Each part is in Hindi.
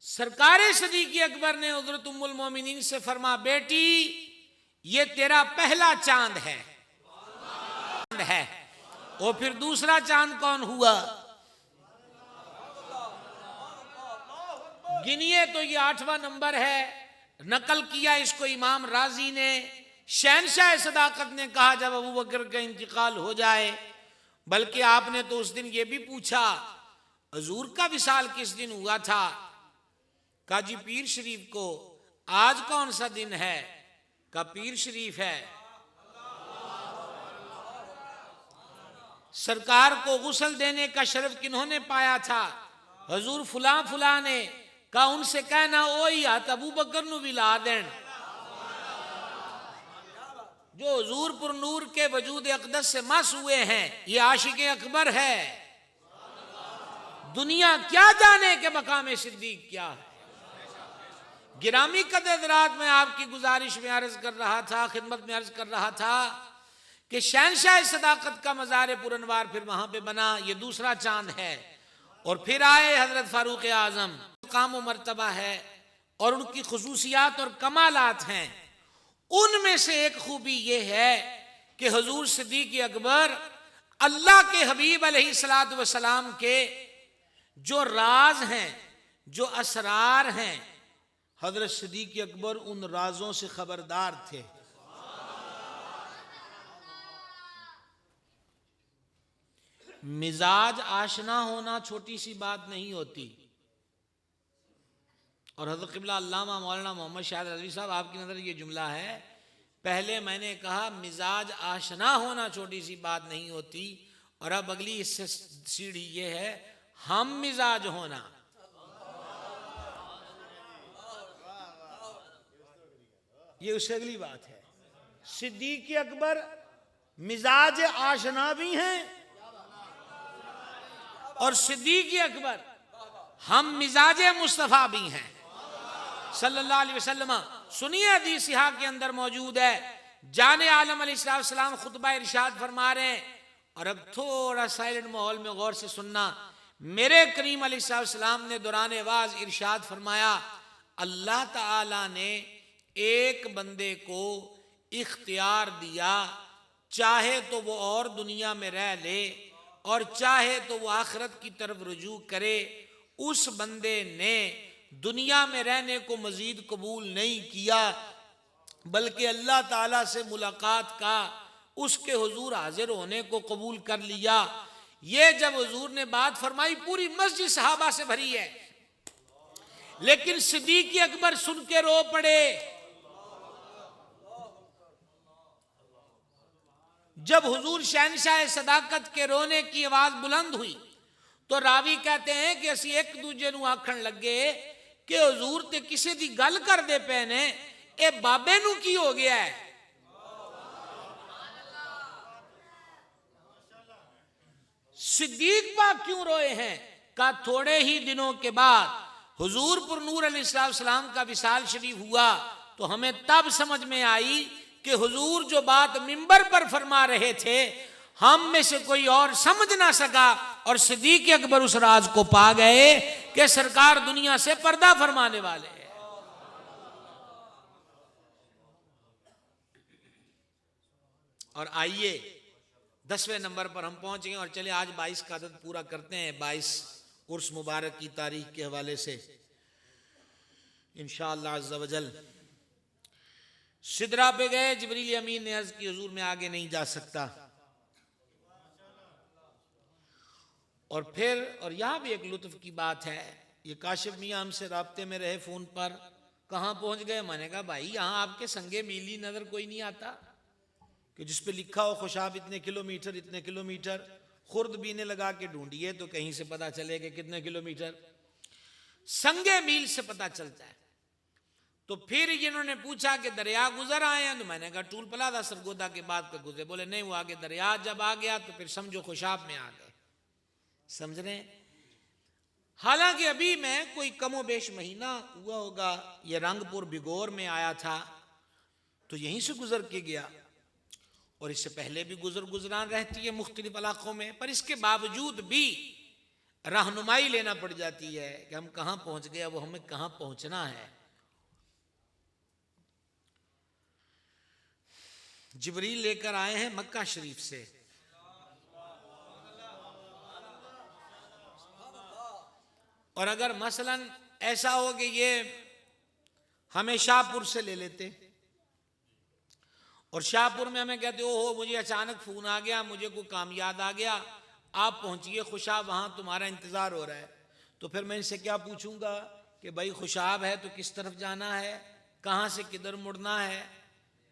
सरकारे सदीक़ अकबर ने हज़रत उम्मुल मोमिनीन से फरमा, बेटी ये तेरा पहला चांद है। और फिर दूसरा चांद कौन हुआ? गिनिए तो ये 8वां नंबर है। नकल किया इसको इमाम राजी ने। शहनशाह सदाकत ने कहा जब अबू बकर का इंतकाल हो जाए, बल्कि आपने तो उस दिन ये भी पूछा हजूर का विसाल किस दिन हुआ था? काजी पीर शरीफ को। आज कौन सा दिन है? का पीर शरीफ है। सरकार को गुस्ल देने का शर्फ किन्होंने पाया था? हजूर फुला फुला ने। का उनसे कहना ओ हाथ अबू बकर नु विला देन। जो हजूर पुर नूर के वजूद अक़दस से मस हुए हैं, ये आशिक अकबर है। दुनिया क्या जाने के मकाम सिद्दीक क्या है। गिरामी कदरात में आपकी गुजारिश में अर्ज कर रहा था, खिदमत में अर्ज कर रहा था कि शहनशाह सदाकत का मज़ार पुरनवार फिर वहां पे बना। ये दूसरा चांद है। और फिर आए हजरत फारूक आजम। काम व मर्तबा है और उनकी खुसूसियात और कमालात हैं। उनमें से एक खूबी ये है कि हजूर सिद्दीक़ अकबर अल्लाह के हबीब अलैहिस्सलातु वस्सलाम के जो राज हैं, जो असरार हैं, हजरत सिद्दीक़ अकबर उन राजों से खबरदार थे। मिजाज आशना होना छोटी सी बात नहीं होती। और हज़रत क़िबला अल्लामा मौलाना मोहम्मद शाहिद रज़वी साहब, आपकी नज़र ये जुमला है। पहले मैंने कहा मिजाज आशना होना छोटी सी बात नहीं होती, और अब अगली इससे सीढ़ी ये है हम मिजाज होना। ये उससे अगली बात है। सिद्दीक़ अकबर मिजाज आशना भी हैं और सिद्दीक़ अकबर हम मिजाज मुस्तफ़ा भी हैं सल्लल्लाहु अलैहि वसल्लम। सुनिए हदीस यहाँ के अंदर मौजूद है। जाने आलम अलैहिस्सलाम खुतबा इरशाद फरमा रहे हैं, और अब थोड़ा साइलेंट माहौल में गौर से सुनना। मेरे करीम अलैहिस्सलाम ने दौरान वाज इरशाद फरमाया, अल्लाह ताला ने एक बंदे को इख्तियार दिया, चाहे तो वो और दुनिया में रह ले और चाहे तो वो आखिरत की तरफ रुजू करे। उस बंदे ने दुनिया में रहने को मजीद कबूल नहीं किया, बल्कि अल्लाह ताला से मुलाकात का, उसके हुजूर हाजिर होने को कबूल कर लिया। ये जब हुजूर ने बात फरमाई, पूरी मस्जिद सहाबा से भरी है, लेकिन सिद्दीक़ अकबर सुन के रो पड़े। जब हुजूर शहनशाह सदाकत के रोने की आवाज बुलंद हुई तो रावी कहते हैं कि असी एक दूजे नू आखण लगे कि हुजूर ते किसी दी गल करदे पे ने, ए बाबे नू की हो गया है। सिद्दीक पाक क्यों रोए हैं? का थोड़े ही दिनों के बाद हुजूर पुर नूर अलैहिस्सलाम का विसाल शरीफ हुआ तो हमें तब समझ में आई कि हुजूर जो बात मिंबर पर फरमा रहे थे, हम में से कोई और समझ ना सका, और सिद्दीक़ अकबर उस राज को पा गए कि सरकार दुनिया से पर्दा फरमाने वाले हैं। और आइए 10वें नंबर पर हम पहुंच गए, और चले आज 22 का अदद पूरा करते हैं। 22 उर्स मुबारक की तारीख के हवाले से इंशाअल्लाह अज़्ज़ा वजल। सिदरा पे गए, जिब्रील अमीन ने अर्ज की हुजूर में आगे नहीं जा सकता। और फिर और यहाँ भी एक लुत्फ की बात है, ये काशिफ मियाँ हमसे राब्ते में रहे फ़ोन पर, कहाँ पहुँच गए? मैंने कहा भाई यहाँ आपके संगे मीली नज़र कोई नहीं आता कि जिस पे लिखा हो खुशाब इतने किलोमीटर इतने किलोमीटर। खुर्दबीने लगा के ढूंढिए तो कहीं से पता चले कि कितने किलोमीटर। संगे मील से पता चलता है। तो फिर इन्होंने पूछा कि दरिया गुजर आए हैं? तो मैंने कहा टूल पलादा सरगोदा के बाद का गुजरे। बोले नहीं, वो आगे दरिया जब आ गया तो फिर समझो खुशाब में आ गए। समझ रहे? हालांकि अभी मैं कोई कमो बेश महीना हुआ होगा, ये रंगपुर बिगोर में आया था तो यहीं से गुजर के गया, और इससे पहले भी गुजरान रहती है मुख्तलिफ इलाकों में। पर इसके बावजूद भी रहनुमाई लेना पड़ जाती है कि हम कहां पहुंच गए, अब हमें कहां पहुंचना है। जिब्रील लेकर आए हैं मक्का शरीफ से, और अगर मसलन ऐसा हो कि ये हमें शाहपुर से ले लेते और शाहपुर में हमें कहते हो मुझे अचानक फोन आ गया, मुझे कोई काम याद आ गया, आप पहुंचिए खुशाब, वहां तुम्हारा इंतजार हो रहा है, तो फिर मैं इनसे क्या पूछूंगा कि भाई खुशाब है तो किस तरफ जाना है, कहां से किधर मुड़ना है,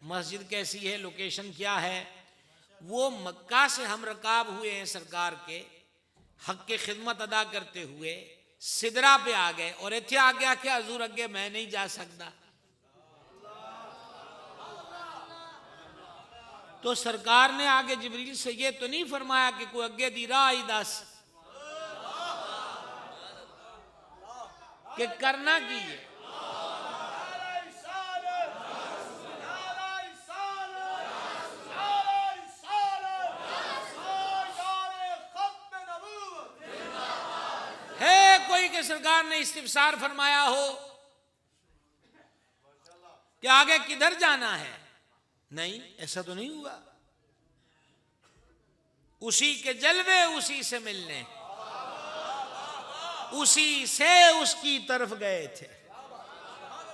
मस्जिद कैसी है, लोकेशन क्या है। वो मक्का से हम रकाब हुए हैं सरकार के हक के खिदमत अदा करते हुए, सिदरा पे आ गए और इत्थे आ गया कि हजूर अगे मैं नहीं जा सकता। तो सरकार ने आगे जिब्रील से ये तो नहीं फरमाया कि कोई अगे दी राह ही दस कि करना की है। कोई के सरकार ने इस्तिफसार फरमाया हो कि आगे किधर जाना है, नहीं, ऐसा तो नहीं हुआ। उसी के जलवे उसी से मिलने, उसी से उसकी तरफ गए थे।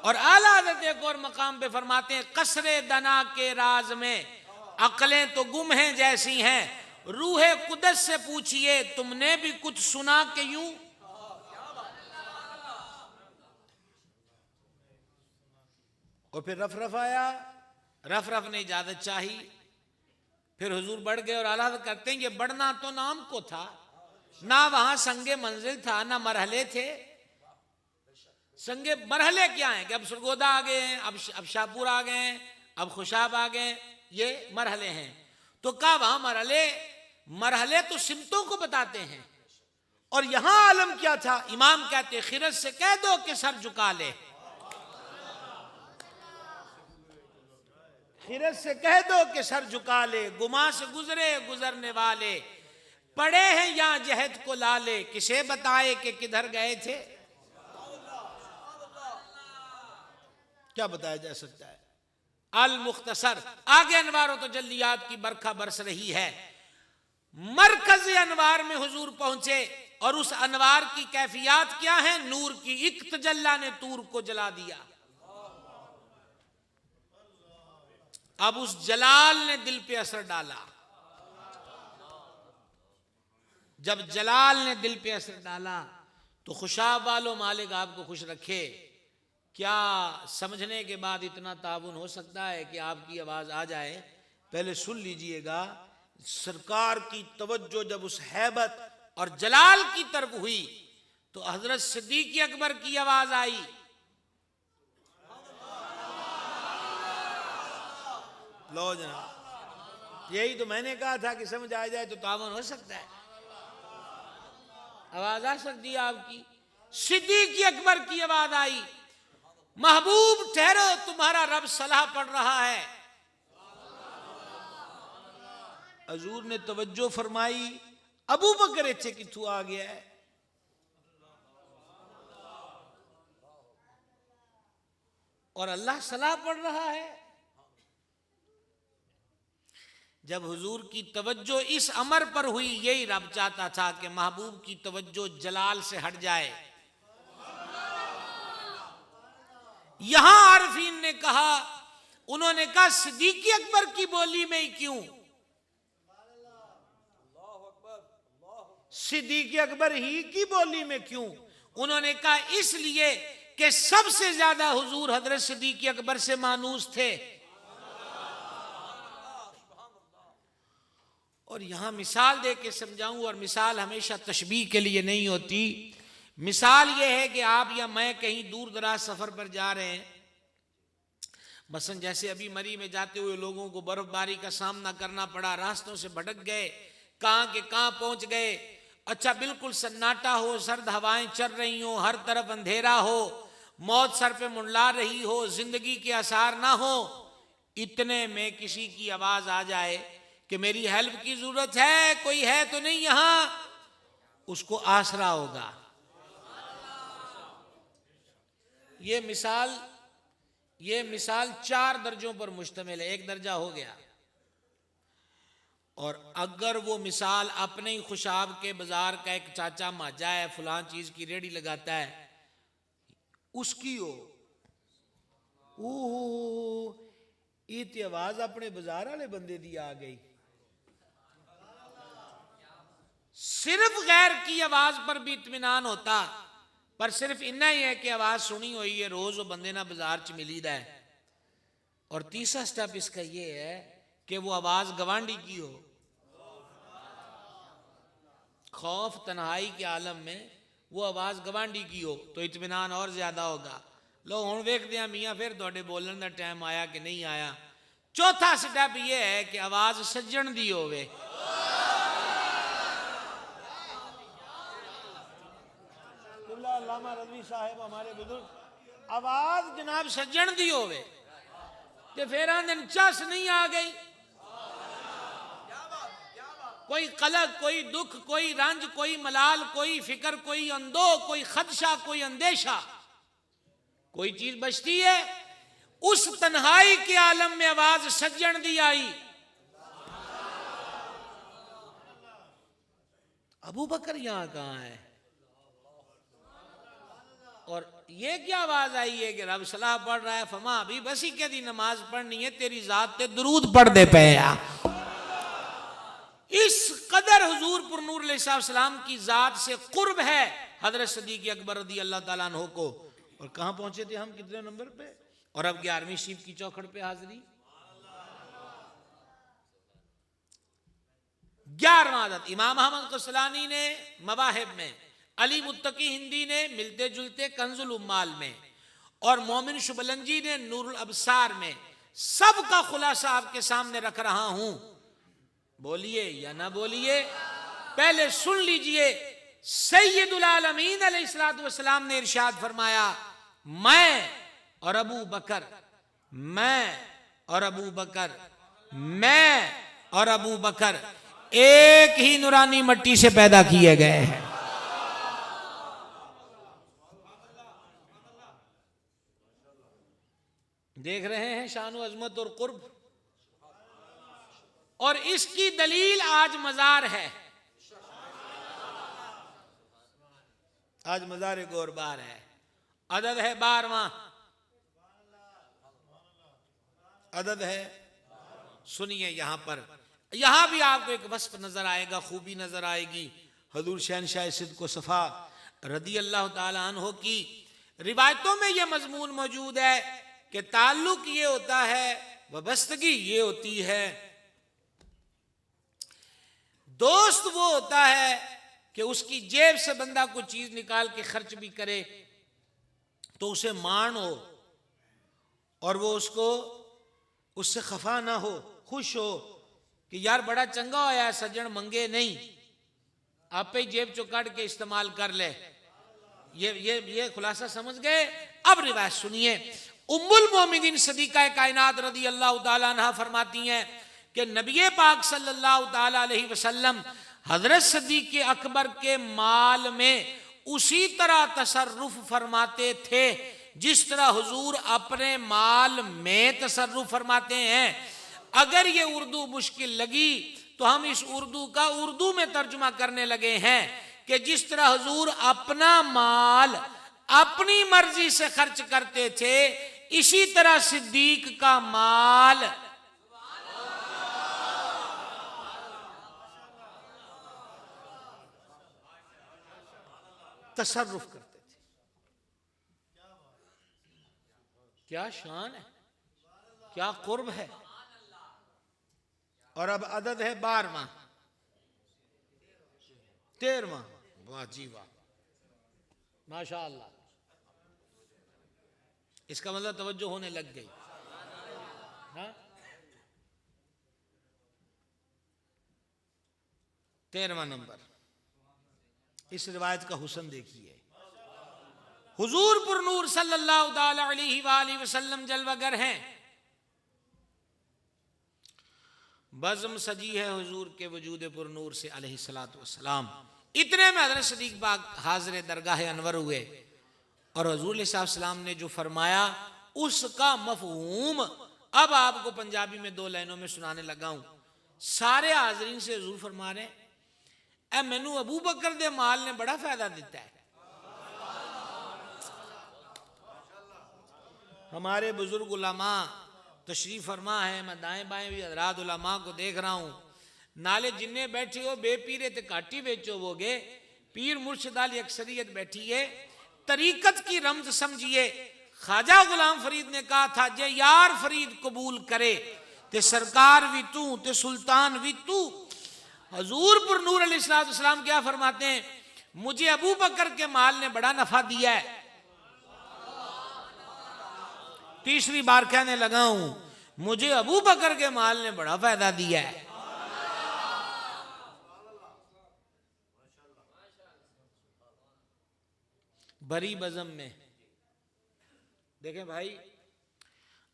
और आला हज़रत एक और मकाम पे फरमाते हैं, कसरे दना के राज में अकलें तो गुम हैं जैसी हैं, रूहे कुदस से पूछिए तुमने भी कुछ सुना के यूं। और फिर रफ आया, रफ ने इजाजत चाहिए, फिर हुजूर बढ़ गए और आला करते हैं ये बढ़ना तो नाम को था, ना वहां संगे मंजिल था, ना मरहले थे। संगे मरहले क्या हैं कि अब सरगोदा आ गए हैं, अब शाहपुर आ गए हैं, अब खुशाब आ गए, ये मरहले हैं। तो कहा वहां मरहले तो सिमतों को बताते हैं, और यहां आलम क्या था। इमाम कहते खिरत से कह दो कि सर झुका ले, खिरत से कह दो कि सर झुका ले, गुमा से गुजरे गुजरने वाले, पड़े हैं यहां जहद को लाले, किसे बताए कि किधर गए थे। क्या बताया जा सकता है। अल मुख्तसर, आगे अनवारों तो जल्लियात की बरखा बरस रही है। मरकज अनवार में हुजूर पहुंचे और उस अनवार की कैफियत क्या है, नूर की। एक तजल्ला ने तूर को जला दिया, अब उस जलाल ने दिल पे असर डाला। जब जलाल ने दिल पे असर डाला तो खुशाब वालों मालिक आपको खुश रखे, क्या समझने के बाद इतना ताउन हो सकता है कि आपकी आवाज आ जाए। पहले सुन लीजिएगा, सरकार की तवज्जो जब उस हैबत और जलाल की तरफ हुई तो हजरत सिद्दीक अकबर की आवाज आई। लो जनाब, यही तो मैंने कहा था कि समझ आ जाए तो तावन हो सकता है, आवाज आ सकती है आपकी। सिद्दीक अकबर की आवाज आई, महबूब ठहरो तुम्हारा रब सलाह पढ़ रहा है। हजूर ने तवज्जो फरमाई, अबू बकर इत्थे किथू आ गया है। और अल्लाह सलाह पढ़ रहा है। जब हुजूर की तवज्जो इस अमर पर हुई, यही रब चाहता था कि महबूब की तवज्जो जलाल से हट जाए। यहां आरफीन ने कहा, उन्होंने कहा सिद्दीक अकबर की बोली में ही क्यों, सिद्दीक अकबर ही की बोली में क्यों। उन्होंने कहा इसलिए कि सबसे ज्यादा हुजूर हजरत सिद्दीक अकबर से मानूस थे। और यहां मिसाल दे के समझाऊं, और मिसाल हमेशा तशबीह के लिए नहीं होती। मिसाल यह है कि आप या मैं कहीं दूर दराज सफर पर जा रहे हैं, मसलन जैसे अभी मरी में जाते हुए लोगों को बर्फबारी का सामना करना पड़ा, रास्तों से भटक गए, कहां के कहां पहुंच गए। अच्छा, बिल्कुल सन्नाटा हो, सर्द हवाएं चल रही हो, हर तरफ अंधेरा हो, मौत सर पे मुंडला रही हो, जिंदगी के आसार ना हो, इतने में किसी की आवाज आ जाए कि मेरी हेल्प की जरूरत है, कोई है तो नहीं यहां। उसको आसरा होगा। ये मिसाल 4 दर्जों पर मुश्तमिल है। एक दर्जा हो गया, और अगर वो मिसाल अपने ही खुशाब के बाजार का एक चाचा माजा है, फलां चीज की रेडी लगाता है, उसकी हो ये आवाज अपने बाजार वाले बंदे दी आ गई। सिर्फ गैर की आवाज पर भी इत्मीनान होता, पर सिर्फ इतना ही है कि आवाज सुनी हुई है, रोज वो बंदे ना बाजार च मिलीदा है। और तीसरा स्टेप इसका ये है कि वो आवाज गवांडी की हो। खौफ तन्हाई के आलम में वो आवाज गवांडी की हो तो इत्मीनान और ज्यादा होगा। लो हुण वेखदे आ मियां फिर तुहाडे बोलण दा टाइम आया कि नहीं आया। चौथा स्टेप ये है कि आवाज सज्जण दी होवे। अल्लामा रज़वी साहब हमारे बुजुर्ग, आवाज जनाब सज्जण दी होवे ते फिर आंदे चस नहीं आ गई। कोई कलक, कोई दुख, कोई रंज, कोई मलाल, कोई फिक्र, कोई अंदो, कोई खदशा, कोई अंदेशा, कोई चीज बचती है, उस तन्हाई के आलम में आवाज सज्जन दी आई। अबू बकर यहां कहां है? और ये क्या आवाज आई है कि रब सलाह पढ़ रहा है, फमा अभी बस ही क्या दी नमाज पढ़नी है, तेरी जात ते दरूद पढ़ दे पे। इस कदर हुजूर पुर नूर अलैहिस्सलाम की जात से कुर्ब है हजरत सिद्दीक़ अकबर रज़ी अल्लाह ताला अन्हु को। और कहां पहुंचे थे हम, कितने नंबर पे? और अब 11वीं शीफ की चौखट पे हाजिरी। 11वां आदत इमाम अहमद कुसलानी ने मवाहिब में, अली मुत्तकी हिंदी ने मिलते जुलते कंजुल उम्माल में, और मोमिन शुबलंजी ने नूरुल अबसार में, सबका खुलासा आपके सामने रख रहा हूं। बोलिए या ना बोलिए, पहले सुन लीजिए। सैयदुल आलमीन अलैहिस्सलातु वस्सलाम ने इरशाद फरमाया, मैं और अबू बकर, मैं और अबू बकर, मैं और अबू बकर एक ही नुरानी मट्टी से पैदा किए गए हैं। देख रहे हैं शान व अजमत और कुर्ब। और इसकी दलील आज मजार है, आज मजार गोरबार है। अदद है 12वां, अदद है, सुनिए यहां पर, यहां भी आपको एक वस्फ नजर आएगा, खूबी नजर आएगी। हजूर शहनशाह सिद्क़ व सफ़ा रदी अल्लाह ताला अन्हु की रिवायतों में यह मजमून मौजूद है कि ताल्लुक ये होता है, वाबस्तगी ये होती है, दोस्त वो होता है कि उसकी जेब से बंदा कोई चीज निकाल के खर्च भी करे तो उसे मान हो, और वो उसको उससे खफा ना हो, खुश हो कि यार बड़ा चंगा होया है, सज्जन मंगे नहीं, आप ही जेब चो काट के इस्तेमाल कर ले। ये खुलासा समझ गए। अब रिवायत सुनिए। उम्मुल मोमिनीन सदीका कायनात रदी अल्लाह ताला अन्हा फरमाती हैं कि नबी पाक सल्लल्लाहु ताला अलैहि वसल्लम हजरत सिद्दीक़ अकबर के माल में उसी तरह तसर्रुफ फरमाते थे जिस तरह हुजूर अपने माल में तसर्रुफ फरमाते हैं। अगर ये उर्दू मुश्किल लगी तो हम इस उर्दू का उर्दू में तर्जुमा करने लगे हैं कि जिस तरह हुजूर अपना माल अपनी मर्जी से खर्च करते थे, इसी तरह सिद्दीक का माल तसर्रुफ करते थे। क्या शान है, क्या कुर्ब है। और अब अदद है 12वां, 13वां। वाह जी वाह, माशाअल्लाह। इसका मतलब तवज्जो होने लग गई। हाँ, 13वां नंबर। इस रिवायत का हुस्न देखिए। हुजूर पुर नूर सल्लल्लाहु अलैहि वसल्लम जलवागर हैं, बज़्म सजी है हुजूर के वजूद पुर नूर से अलैहिस्सलातु वस्सलाम। इतने में हज़रत सिद्दीक़ पाक हाज़िर दरगाह अनवर हुए और हुज़ूर सल्लल्लाहु ने जो फरमाया उसका मफ़हूम अब आपको पंजाबी में 2 लाइनों में सुनाने लगा हूं। सारे हाज़रीन से हुज़ूर फरमा रहे ए मैनू अबू बकर दे माल ने बड़ा फायदा दिता है। हमारे बुजुर्ग उलमा तशरीफ फरमा है, मैं दाएं बाएं भी हज़रात उलमा को देख रहा हूं। नाले जिन्ने बैठे हो बेपीरे ते काटी बेचो वोगे, पीर मुर्शिद आली अक्सरियत बैठी है। तरीकत की रमज समझिए, ख्वाजा गुलाम फरीद ने कहा था जे यार फरीद कबूल करे ते सरकार भी तू ते सुल्तान भी तू। हजूर पर नूर अलैहिस्सलाम क्या फरमाते हैं, मुझे अबू बकर के माल ने बड़ा नफा दिया है। तीसरी बार कहने लगा हूं, मुझे अबू बकर के माल ने बड़ा फायदा दिया है। बरी बज़म में देखें भाई,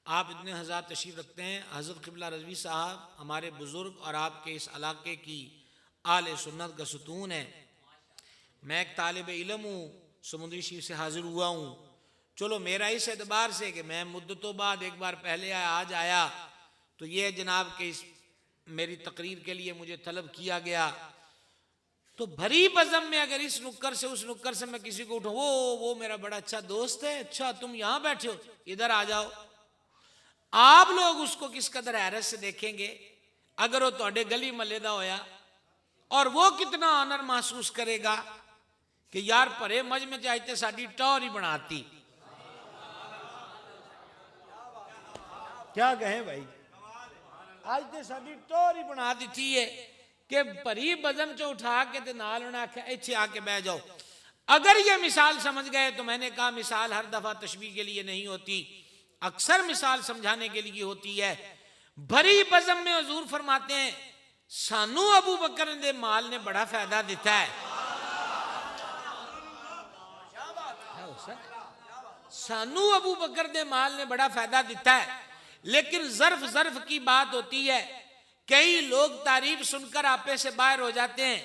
आप इतने हजार तशरीफ रखते हैं। हज़रत क़िबला रज़वी साहब हमारे बुजुर्ग और आपके इस इलाके की आले सुन्नत का सुतून है। मैं एक तालिब इल्म हूँ, समुद्री शरीफ से हाजिर हुआ हूँ। चलो मेरा इस एतबार से कि मैं मुद्दतों बाद एक बार पहले आया, आज आया, तो ये जनाब के इस मेरी तकरीर के लिए मुझे तलब किया गया। तो भरी बज़म में अगर इस नुक्कर से उस नुक्कर से मैं किसी को उठाऊं, वो मेरा बड़ा अच्छा दोस्त है, अच्छा तुम यहाँ बैठे हो, इधर आ जाओ, आप लोग उसको किस कदर हैरत से देखेंगे। अगर वो तोड़े गली मले दा होया, और वो कितना ऑनर महसूस करेगा कि यार भरे मज में चाहते साड़ी टौर ही बनाती। क्या कहें भाई, आज तो साड़ी टौर ही बना दी है कि भरी बज़म चो उठा के ते नाल उन्हें आख्या इत्थे आके बह जाओ। अगर ये मिसाल समझ गए तो मैंने कहा मिसाल हर दफा तशबीह के लिए नहीं होती, अक्सर मिसाल समझाने के लिए होती है। भरी बज़म में हुजूर फरमाते हैं सानू अबू बकर दे माल ने बड़ा फायदा दिता है। सानू अबू बकर दे माल ने बड़ा फायदा दिता है। लेकिन ज़र्फ की बात होती है, कई लोग तारीफ सुनकर आपे से बाहर हो जाते हैं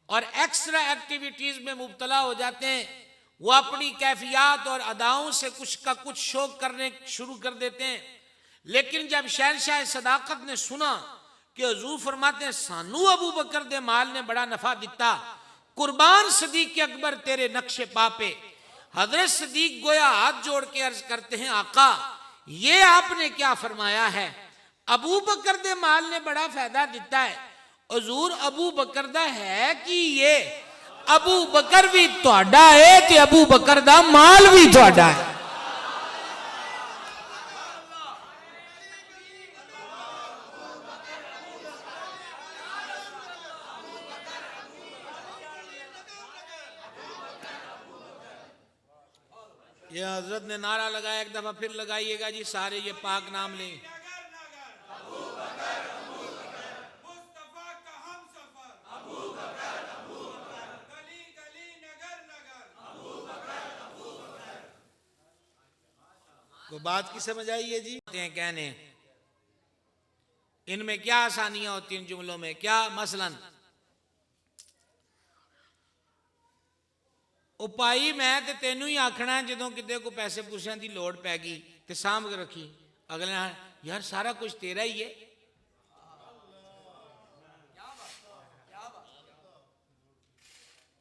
और एक्स्ट्रा एक्टिविटीज में मुब्तला हो जाते हैं। वो अपनी कैफियत और अदाओं से कुछ का कुछ शौक करने शुरू कर देते हैं। लेकिन जब शहनशाह सदाकत ने सुना कि हुजूर फरमाते हैं सानू अबू बकर दे माल ने बड़ा नफा दिता, कुर्बान सदीक अकबर तेरे नक्शे पापे, हजरत सदीक गोया हाथ जोड़ के अर्ज करते हैं आका ये आपने क्या फरमाया है, अबू बकर दे माल ने बड़ा फायदा दिता है। हुजूर अबू बकर दा है कि ये अबू बकर भी तुहाडा है ते अबू बकर दा माल भी तुहाडा है। ये हजरत ने नारा लगाया, एक दफा फिर लगाइएगा जी सारे, ये पाक नाम लें। तो बात की समझ आई है जी। कहने इनमें क्या आसानियां होती हैं, इन जुमलों में क्या, मसलन उपाई मैं ते तेनू ही आखना है जो किते को पैसे पूछने की लौड़ पैगी ते सांभ के रखी, अगले यार सारा कुछ तेरा ही है।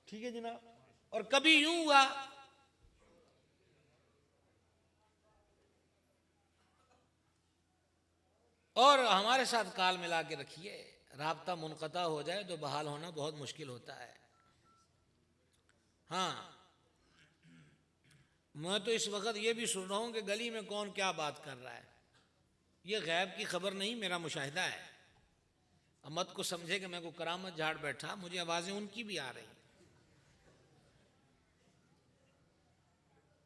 ठीक है जनाब। और कभी यूं हुआ और हमारे साथ काल मिला के रखिए, राब्ता मुनक़ता हो जाए तो बहाल होना बहुत मुश्किल होता है। हाँ, मैं तो इस वक्त ये भी सुन रहा हूं कि गली में कौन क्या बात कर रहा है। ये गैब की खबर नहीं, मेरा मुशाहिदा है। अमत को समझे कि मैं को करामत झाड़ बैठा, मुझे आवाजें उनकी भी आ रही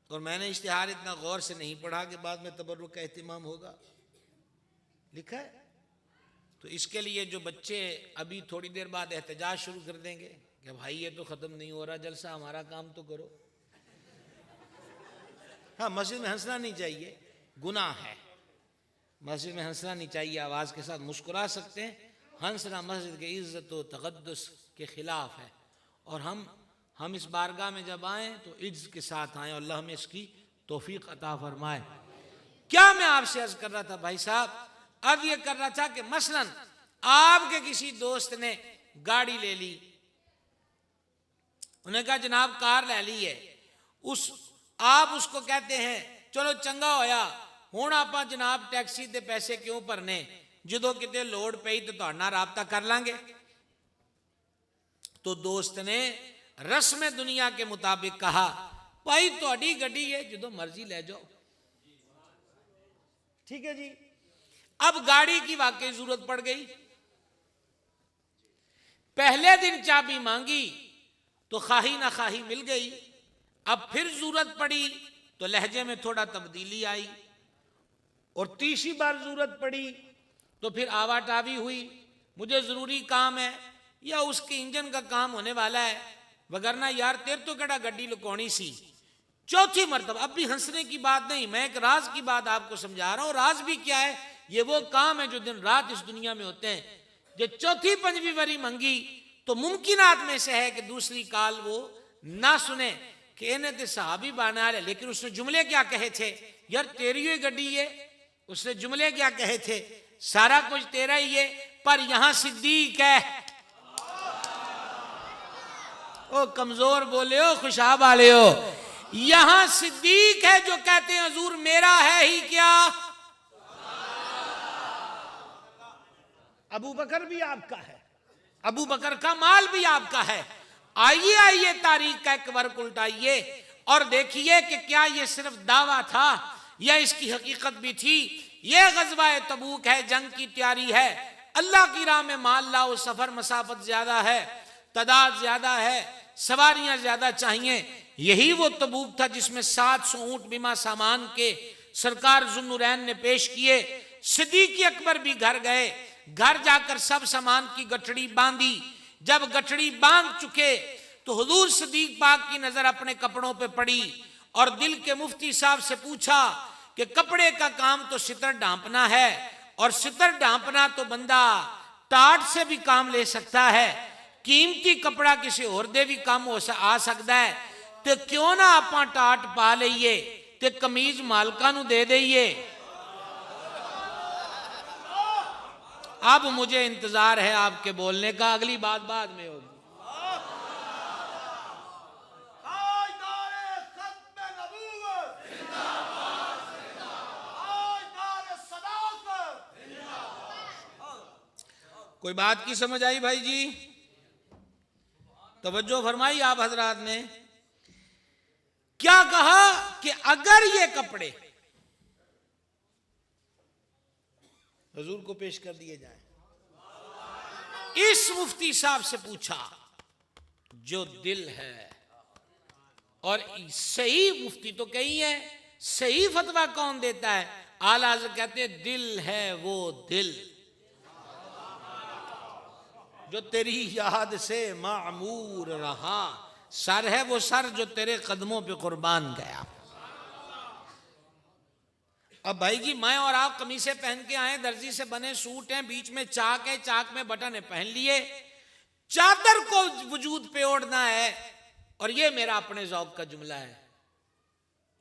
और मैंने इश्तिहार इतना गौर से नहीं पढ़ा कि बाद में तबर्रुक का एहतिमाम होगा, लिखा है। तो इसके लिए जो बच्चे अभी थोड़ी देर बाद एहतजाज शुरू कर देंगे कि भाई ये तो ख़त्म नहीं हो रहा जलसा, हमारा काम तो करो। हाँ, मस्जिद में हंसना नहीं चाहिए, गुनाह है। मस्जिद में हंसना नहीं चाहिए, आवाज़ के साथ मुस्कुरा सकते हैं। हंसना मस्जिद के इज़्ज़त व तक़द्दुस के ख़िलाफ़ है और हम इस बारगाह में जब आए तो इज्ज के साथ आए, और अल्लाह हमें इसकी तौफीक अता फरमाए। क्या मैं आपसे अर्ज कर रहा था भाई साहब, अब ये कर रहा था कि मसलन आपके किसी दोस्त ने गाड़ी ले ली, उन्हें कहा जनाब कार ले ली है, आप उसको कहते हैं चलो चंगा होया हुण आपां जनाब टैक्सी दे पैसे क्यों भरने, जो किते लोड़ पई तो तुहाडे नाल राबता कर लांगे। तो दोस्त ने रस्म दुनिया के मुताबिक कहा भाई तुहाडी गड्डी है, जो मर्जी ले जाओ, ठीक है जी। अब गाड़ी की वाकई जरूरत पड़ गई, पहले दिन चाबी मांगी तो खाही ना खाही मिल गई, अब फिर जरूरत पड़ी तो लहजे में थोड़ा तब्दीली आई, और तीसरी बार जरूरत पड़ी तो फिर आवाटावी हुई, मुझे जरूरी काम है या उसके इंजन का काम होने वाला है, वगरना यार तेरे तो केड़ा गड्डी लुकानी सी। चौथी मरतबा, अब भी हंसने की बात नहीं, मैं एक राज की बात आपको समझा रहा हूं। राज भी क्या है, ये वो काम है जो दिन रात इस दुनिया में होते हैं। जो चौथी पंजवीं बारी मंगी तो मुमकिनात में से है कि दूसरी काल वो ना सुने कि इन्हें तो सहाबी बना ले, लेकिन उसने जुमले क्या कहे थे, यार तेरी ही गड्डी है, उसने जुमले क्या कहे थे, सारा कुछ तेरा ही है, पर यहां सिद्दीक है। ओ कमजोर बोले हो, खुशाब वाले हो, यहां सिद्दीक है जो कहते हैं हुजूर मेरा है ही क्या, अबू बकर भी आपका है, अबू बकर का माल भी आपका है। आइए आइए तारीख का एक वर्क उल्टाइए और देखिए कि क्या ये सिर्फ दावा था या इसकी हकीकत भी थी। ये गज़वा तबूक है, जंग की तैयारी है, अल्लाह की राह में माल लाओ, सफर मसाफत ज्यादा है, तादाद ज्यादा है, सवारियां ज्यादा चाहिए। यही वो तबूक था जिसमें 700 ऊंट बिमा सामान के सरकार ज़ुन्नुरैन ने पेश किए। सिद्दीक़ अकबर भी घर गए, घर जाकर सब सामान की गठड़ी बांधी। जब गठड़ी बांध चुके तो हुजूर सिद्दीक़ पाक की नजर अपने कपड़ों पे पड़ी और दिल के मुफ्ती साहब से पूछा कि कपड़े का काम तो सितर ढांपना है, और सितर ढांपना तो बंदा टाट से भी काम ले सकता है, कीमती कपड़ा किसी और दे भी काम आ सकता है, तो क्यों ना आपां टाट पा लईए ते कमीज मालका नू दे दईए। अब मुझे इंतजार है आपके बोलने का, अगली बात बाद में होगी। कोई बात की समझ आई भाई जी? तवज्जो फरमाई आप हजरात ने। क्या कहा कि अगर ये कपड़े हुजूर को पेश कर दिए जाए, इस मुफ्ती साहब से पूछा जो दिल है, और सही मुफ्ती तो कई है, सही फतवा कौन देता है? आला हज़रत कहते हैं दिल है वो दिल जो तेरी याद से मामूर रहा, सर है वो सर जो तेरे कदमों पे कुर्बान गया। अब भाई जी मैं और आप कमीसें पहन के आए, दर्जी से बने सूट हैं, बीच में चाक है, चाक में बटन है, पहन लिए, चादर को वजूद पे ओढ़ना है, और ये मेरा अपने ज़ौक़ का जुमला है।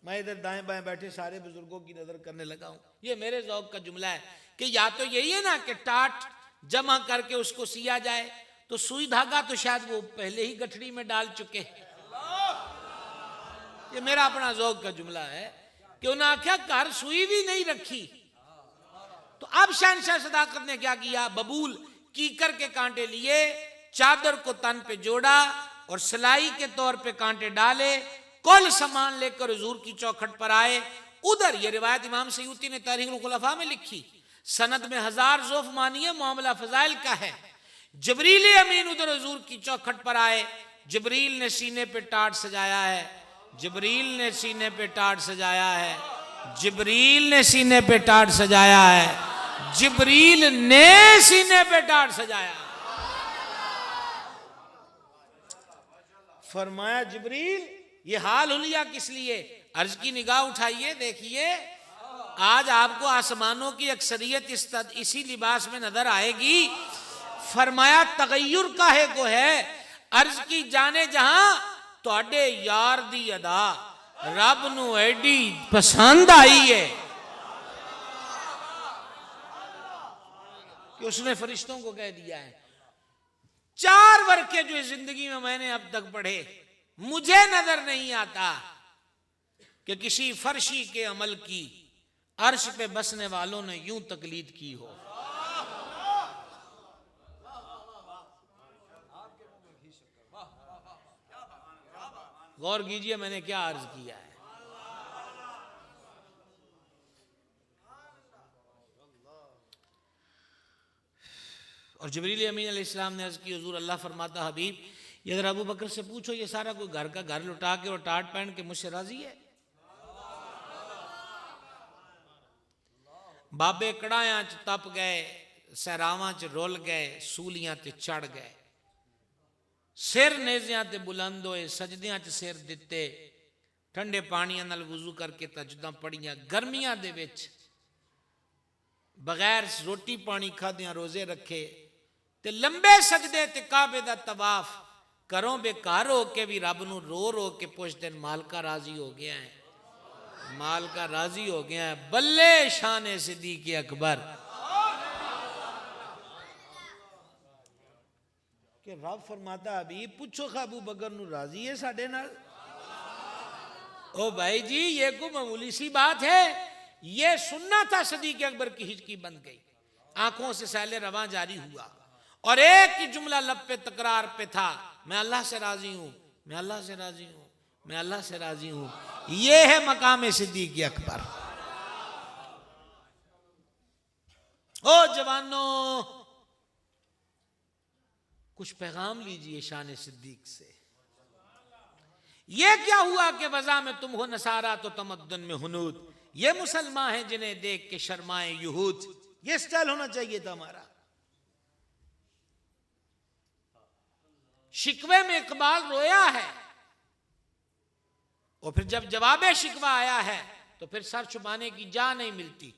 मैं इधर दाएं बाएं बैठे सारे बुजुर्गों की नजर करने लगा हूं, ये मेरे ज़ौक़ का जुमला है कि या तो यही है ना कि टाट जमा करके उसको सिया जाए, तो सुई धागा तो शायद वो पहले ही गठड़ी में डाल चुके। ये मेरा अपना ज़ौक़ का जुमला है कि उन्हें आख्या घर सुई भी नहीं रखी। तो अब शहंशाह सदाकत ने क्या किया, बबूल कीकर के कांटे लिए, चादर को तन पे जोड़ा और सिलाई के तौर पे कांटे डाले, कुल सामान लेकर हुजूर की चौखट पर आए। उधर ये रिवायत इमाम सयूती ने तारीख़ुल खुलफा में लिखी, सनद में 1000 ज़ोफ़ मानिए, मामला फ़ज़ाइल का है। जिब्रील अमीन उधर हुजूर की चौखट पर आए, जिब्रील ने सीने पे टाट सजाया है, जिब्रील ने सीने पे टाट सजाया है, जिब्रील ने सीने पे टाट सजाया है, जिब्रील ने सीने पे टाट सजाया। फरमाया जिब्रील ये हाल हुलिया किस लिए? अर्ज की निगाह उठाइए, देखिए आज आपको आसमानों की अक्सरियत इसी लिबास में नजर आएगी। फरमाया तगय्युर काहे को है? अर्ज की जाने जहां तुहाडे यार दी अदा रब नू एडी पसंद आई है कि उसने फरिश्तों को कह दिया है 4 वर्के जो इस जिंदगी में मैंने अब तक पढ़े, मुझे नजर नहीं आता कि किसी फर्शी के अमल की अर्श पे बसने वालों ने यूं तकलीद की हो। गौर कीजिए मैंने क्या अर्ज किया है। और जिब्रील अमीन अलैहिस्सलाम ने अर्ज की, हुजूर अल्लाह फरमाता हबीब ये अगर अबू बकर से पूछो ये सारा कोई घर का घर लुटा के और टाट पहन के मुझसे राजी है? बाबे कड़ायां च तप गए, सहरावां च रुल गए, सूलियां ते चढ़ गए, सिर नेज़ियां ते बुलंद होए, सजदियां च सिर दिते, ठंडे पानियां नाल वुजू करके तहज्जुदां पढ़ियां, गर्मियां दे विच बगैर रोटी पानी खादियां रोजे रखे ते लंबे सजदे ते काबे दा तवाफ, घरों बेकार हो के भी रब नूं रो रो के पुछदे मालका राजी हो गया है, मालका राजी हो गया है। बल्ले शान सिद्दीक अकबर कि रब फरमाता अभी पूछो खा अबू बकर नूं राजी है साडे नाल? ओ भाई जी ये कोई मामूली सी बात है? ये सुनना था सिद्दीक अकबर की हिचकी बंद गई, आंखों से सैले रवां जारी हुआ और एक ही जुमला लब पे तकरार पे था, मैं अल्लाह से राजी हूं, मैं अल्लाह से राजी हूं, मैं अल्लाह से राजी हूं। ये है मकाम सिद्दीक अकबर। ओ जवानों कुछ पैगाम लीजिए शान सिद्दीक से। ये क्या हुआ कि वज़ा में तुम हो नसारा तो तमद्दुन में हुनूद, ये मुसलमान हैं जिन्हें देख के शर्माए यहूद। ये स्टाइल होना चाहिए था हमारा। शिकवे में इकबाल रोया है और फिर जब जवाबे शिकवा आया है तो फिर सर छुपाने की जा नहीं मिलती।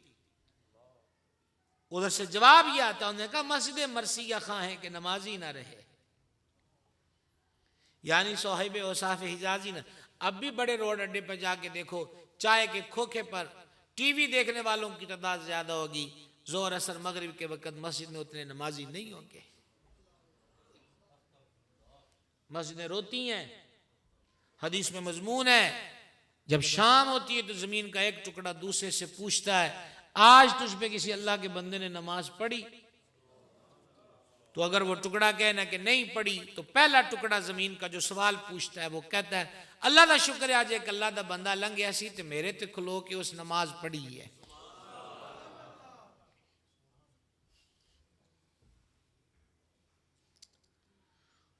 उधर से जवाब यह आता, उन्होंने कहा मस्जिद मरसिया खां है कि नमाजी ना रहे, यानी साहिब औसाफ हिजाजी ना। अब भी बड़े रोड अड्डे पर जाके देखो, चाय के खोखे पर टीवी देखने वालों की तादाद ज्यादा होगी, जोर असर मगरिब के वक्त मस्जिद में उतने नमाजी नहीं होंगे। मस्जिदें रोती हैं। हदीस में मजमून है जब शाम होती है तो जमीन का एक टुकड़ा दूसरे से पूछता है, आज तुझ पे किसी अल्लाह के बंदे ने नमाज पढ़ी? तो अगर वो टुकड़ा कहना कि नहीं पढ़ी तो पहला टुकड़ा जमीन का जो सवाल पूछता है वो कहता है, अल्लाह का शुक्र है आज एक अल्लाह का बंदा लंघ गया सी ते मेरे ते खलो के उस नमाज पढ़ी है।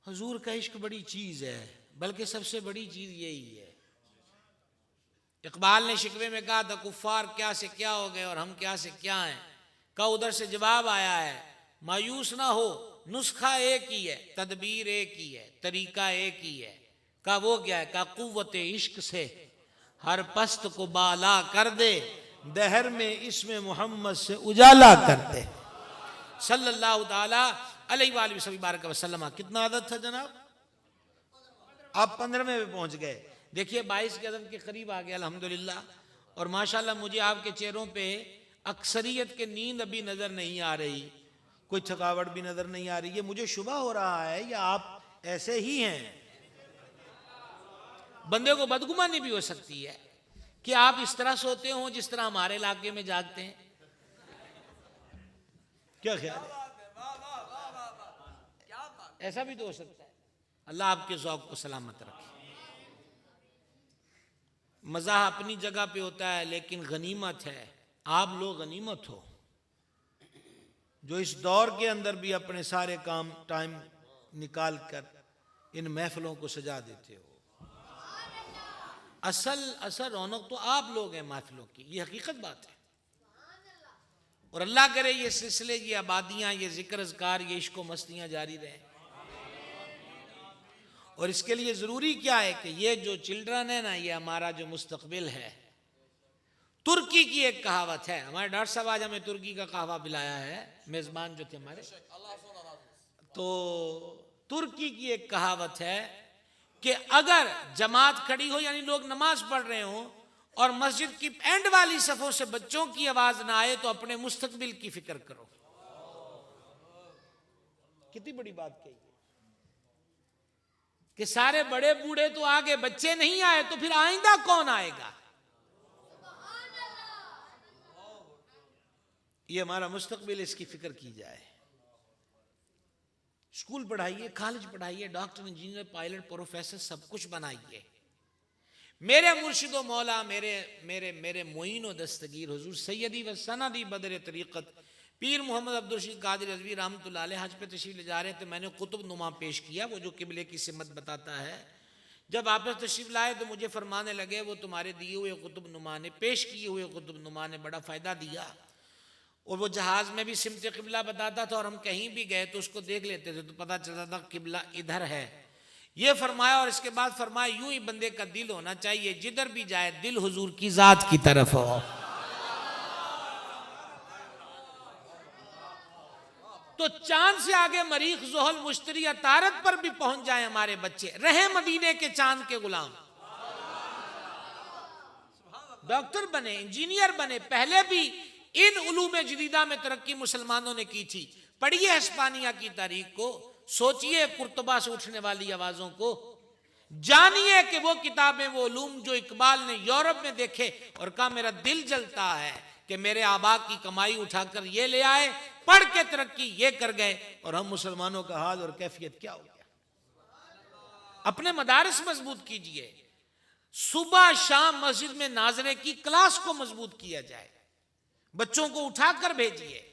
हुजूर का इश्क बड़ी चीज है, बल्कि सबसे बड़ी चीज यही है। इकबाल ने शिकवे में कहा था कुफ्फार क्या से क्या हो गए और हम क्या से क्या हैं। का उधर से जवाब आया है, मायूस ना हो, नुस्खा एक ही है, तदबीर एक ही है, तरीका एक ही है। का वो क्या है? का कुव्वत इश्क से हर पस्त को बाला कर दे, दहर में इसमें मोहम्मद से उजाला कर दे सल्लल्लाहु ताला अलैहि वसल्लम। कितना आदत था जनाब? आप 15वें में पहुंच गए। देखिए 22 के अदद के करीब आ गया अल्हम्दुलिल्लाह। और माशाल्लाह मुझे आपके चेहरों पे अक्सरियत के नींद अभी नजर नहीं आ रही, कोई थकावट भी नजर नहीं आ रही है। मुझे शुबा हो रहा है या आप ऐसे ही हैं। बंदे को बदगुमानी भी हो सकती है कि आप इस तरह सोते हो जिस तरह हमारे इलाके में जागते हैं। क्या ख्याल है? ऐसा भी तो हो सकता है। अल्लाह आपके ज़ौक़ को सलामत रखे। मज़ाह अपनी जगह पे होता है, लेकिन गनीमत है आप लोग गनीमत हो जो इस दौर के अंदर भी अपने सारे काम टाइम निकाल कर इन महफिलों को सजा देते हो। असल रौनक तो आप लोग हैं महफिलों की, ये हकीकत बात है। और अल्लाह करे ये सिलसिले, ये आबादियां, ये जिक्र अज़कार, ये इश्क व मस्तियां जारी रहें। और इसके लिए ज़रूरी क्या है कि ये जो चिल्ड्रन है ना, ये हमारा जो मुस्तकबिल है। तुर्की की एक कहावत है, हमारे डॉक्टर साहब आज हमें तुर्की का कहवा पिलाया है, मेज़बान जो थे हमारे। तो तुर्की की एक कहावत है कि अगर जमात खड़ी हो यानी लोग नमाज पढ़ रहे हो और मस्जिद की एंड वाली सफों से बच्चों की आवाज ना आए तो अपने मुस्तकबिल की फिक्र करो। कितनी बड़ी बात कही कि सारे बड़े बूढ़े तो आगे, बच्चे नहीं आए तो फिर आइंदा कौन आएगा? ये हमारा मुस्तकबिल, इसकी फिक्र की जाए। स्कूल पढ़ाइए, कॉलेज पढ़ाइए, डॉक्टर, इंजीनियर, पायलट, प्रोफेसर, सब कुछ बनाइए। मेरे मुर्शिदो मौला, मेरे मेरे मेरे मोइनो दस्तगीर हुजूर सैयदी व सनदी बदर तरीक़त पीर मोहम्मद अब्दुल रशीद कादिर रिज़वी रहमतुल्लाह अलैह हज पे तशरीफ ले जा रहे थे। मैंने कुतुब नुमा पेश किया, वो जो किबले की सिमत बताता है। जब वापस तशरीफ लाए तो मुझे फरमाने लगे वो तुम्हारे दिए हुए कुतुब नुमा ने, पेश किए हुए कुतुब नुमा ने बड़ा फ़ायदा दिया। और वो जहाज़ में भी सिमत किबला बताता था और हम कहीं भी गए तो उसको देख लेते थे तो पता चलता था किबला इधर है। ये फरमाया और इसके बाद फरमाया यूं ही बंदे का दिल होना चाहिए, जिधर भी जाए दिल हुजूर की जात की तरफ हो। तो चांद से आगे मरीख, जोहल, मुश्तरी या तारक पर भी पहुंच जाए हमारे बच्चे, रहे मदीने के चांद के गुलाम। डॉक्टर बने, इंजीनियर बने। पहले भी इन उलूम जदीदा में तरक्की मुसलमानों ने की थी। पढ़िए हिस्पानिया की तारीख को, सोचिए कुर्तबा से उठने वाली आवाजों को, जानिए कि वो किताबें, वो उलूम जो इकबाल ने यूरोप में देखे और कहा मेरा दिल जलता है कि मेरे आबा की कमाई उठाकर ये ले आए, पढ़ के तरक्की ये कर गए, और हम मुसलमानों का हाल और कैफियत क्या हो गया। अपने मदारिस मजबूत कीजिए, सुबह शाम मस्जिद में नाजरे की क्लास को मजबूत किया जाए, बच्चों को उठाकर भेजिए।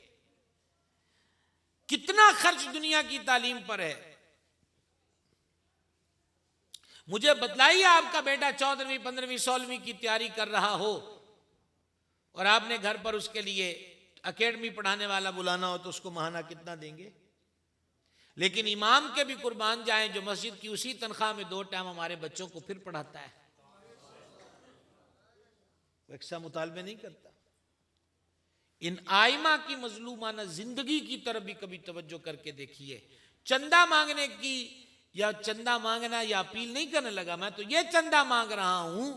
कितना खर्च दुनिया की तालीम पर है। मुझे बतलाइए, आपका बेटा 14वीं 15वीं 16वीं की तैयारी कर रहा हो और आपने घर पर उसके लिए एकेडमी पढ़ाने वाला बुलाना हो तो उसको महाना कितना देंगे? लेकिन इमाम के भी कुर्बान जाएं जो मस्जिद की उसी तनख्वाह में 2 टाइम हमारे बच्चों को फिर पढ़ाता है, वो एक्स्ट्रा मुतालबे नहीं करता। इन आइमा की मजलूमाना जिंदगी की तरफ भी कभी तवज्जो करके देखिए। चंदा मांगने की या चंदा मांगना या अपील नहीं करने लगा मैं, तो ये चंदा मांग रहा हूं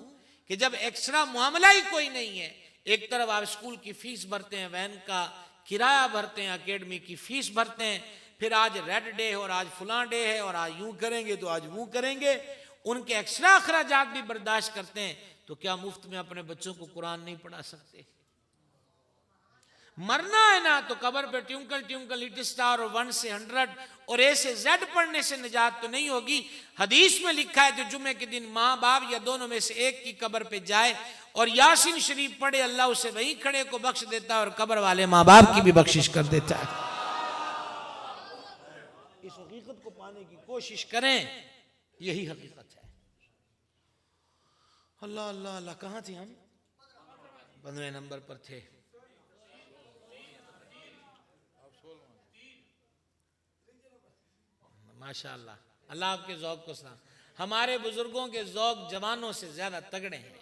कि जब एक्स्ट्रा मामला ही कोई नहीं है, एक तरफ आप स्कूल की फीस भरते हैं, वैन का किराया भरते हैं, एकेडमी की फीस भरते हैं, फिर आज रेड डे है और आज फलां डे है और आज यूं करेंगे तो आज वो करेंगे, उनके एक्स्ट्रा अखराजात भी बर्दाश्त करते हैं, तो क्या मुफ्त में अपने बच्चों को कुरान नहीं पढ़ा सकते? मरना है ना तो कब्र पे ट्विंकल ट्विंकल लिटिल स्टार और 1 से 100 और ए से जेड पढ़ने से निजात तो नहीं होगी। हदीस में लिखा है जो जुमे के दिन माँ बाप या दोनों में से एक की कब्र पे जाए और यासीन शरीफ पढ़े, अल्लाह उसे वहीं खड़े को बख्श देता है और कब्र वाले माँ बाप की भी बख्शिश कर देता है। इस हकीकत को पाने की कोशिश करें, यही हकीकत है। अल्लाह अल्लाह अल्लाह, कहाँ थे हम? 15वें नंबर पर थे। माशाअल्लाह, अल्लाह आपके ज़ौक़ को सलाम। हमारे बुजुर्गों के ज़ौक़ जवानों से ज्यादा तगड़े हैं।